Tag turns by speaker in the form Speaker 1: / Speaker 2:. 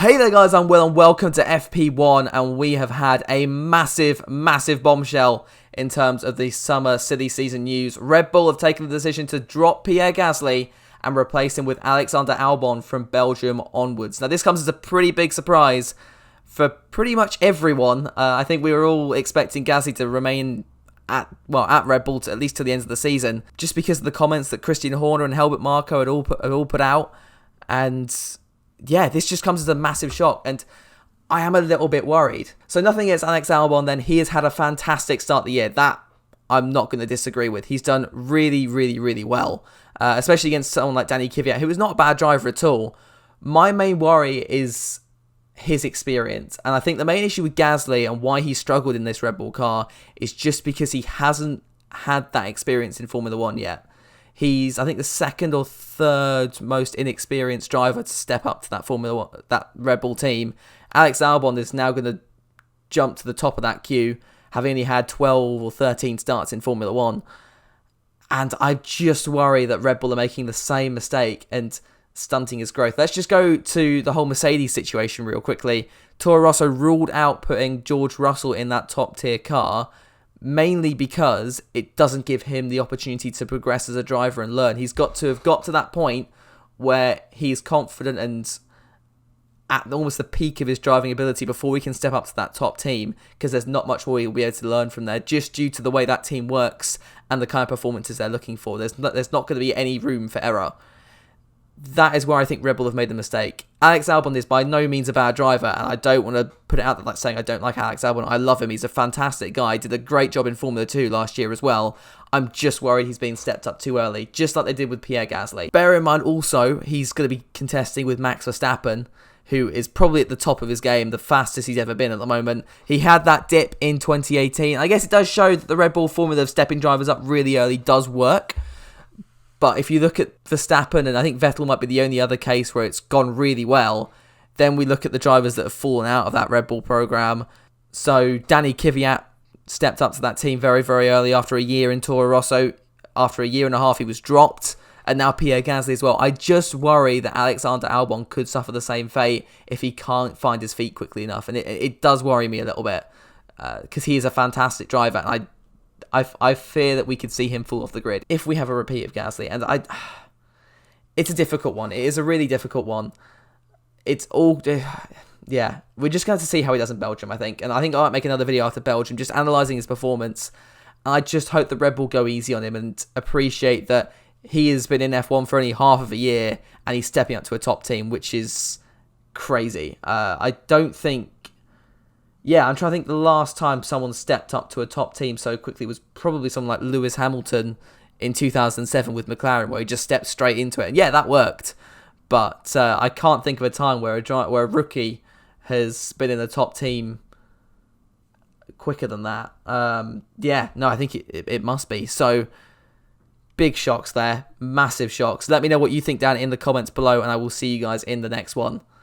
Speaker 1: Hey there guys, I'm Will and welcome to FP1, and we have had a massive bombshell in terms of the summer silly season news. Red Bull have taken the decision to drop Pierre Gasly and replace him with Alexander Albon from Belgium onwards. Now this comes as a pretty big surprise for pretty much everyone. I think we were all expecting Gasly to remain at Red Bull at least to the end of the season, just because of the comments that Christian Horner and Helmut Marko had all put out. And yeah, this just comes as a massive shock, and I am a little bit worried. So nothing against Alex Albon then. He has had a fantastic start of the year. That I'm not going to disagree with. He's done really well, especially against someone like Danny Kvyat, who is not a bad driver at all. My main worry is his experience, and I think the main issue with Gasly and why he struggled in this Red Bull car is just because he hasn't had that experience in Formula 1 yet. He's, I think, the second or third most inexperienced driver to step up to that Red Bull team. Alex Albon is now going to jump to the top of that queue, having only had 12 or 13 starts in Formula 1. And I just worry that Red Bull are making the same mistake and stunting his growth. Let's just go to the whole Mercedes situation real quickly. Toro Rosso ruled out putting George Russell in that top tier car, mainly because it doesn't give him the opportunity to progress as a driver and learn. He's got to have got to that point where he's confident and at almost the peak of his driving ability before we can step up to that top team, because there's not much more he'll be able to learn from there, just due to the way that team works and the kind of performances they're looking for. There's not going to be any room for error. That is where I think Red Bull have made the mistake. Alex Albon is by no means a bad driver, and I don't want to put it out there like saying I don't like Alex Albon. I love him. He's a fantastic guy. Did a great job in Formula 2 last year as well. I'm just worried he's being stepped up too early, just like they did with Pierre Gasly. Bear in mind also, he's going to be contesting with Max Verstappen, who is probably at the top of his game, the fastest he's ever been at the moment. He had that dip in 2018. I guess it does show that the Red Bull formula of stepping drivers up really early does work. But if you look at Verstappen, and I think Vettel might be the only other case where it's gone really well, then we look at the drivers that have fallen out of that Red Bull program. So Danny Kvyat stepped up to that team very early after a year in Toro Rosso. After a year and a half, he was dropped. And now Pierre Gasly as well. I just worry that Alexander Albon could suffer the same fate if he can't find his feet quickly enough. And it does worry me a little bit, because he is a fantastic driver. And I fear that we could see him fall off the grid if we have a repeat of Gasly. And it's a difficult one. It is a really difficult one. It's all, yeah, we're just going to see how he does in Belgium, I think. And I think I might make another video after Belgium, just analysing his performance. I just hope that Red Bull go easy on him and appreciate that he has been in F1 for only half of a year and he's stepping up to a top team, which is crazy. I don't think... Yeah, I'm trying to think the last time someone stepped up to a top team so quickly was probably someone like Lewis Hamilton in 2007 with McLaren, where he just stepped straight into it. And yeah, that worked. But I can't think of a time where a rookie has been in a top team quicker than that. Yeah, no, I think it must be. So, big shocks there. Massive shocks. Let me know what you think down in the comments below, and I will see you guys in the next one.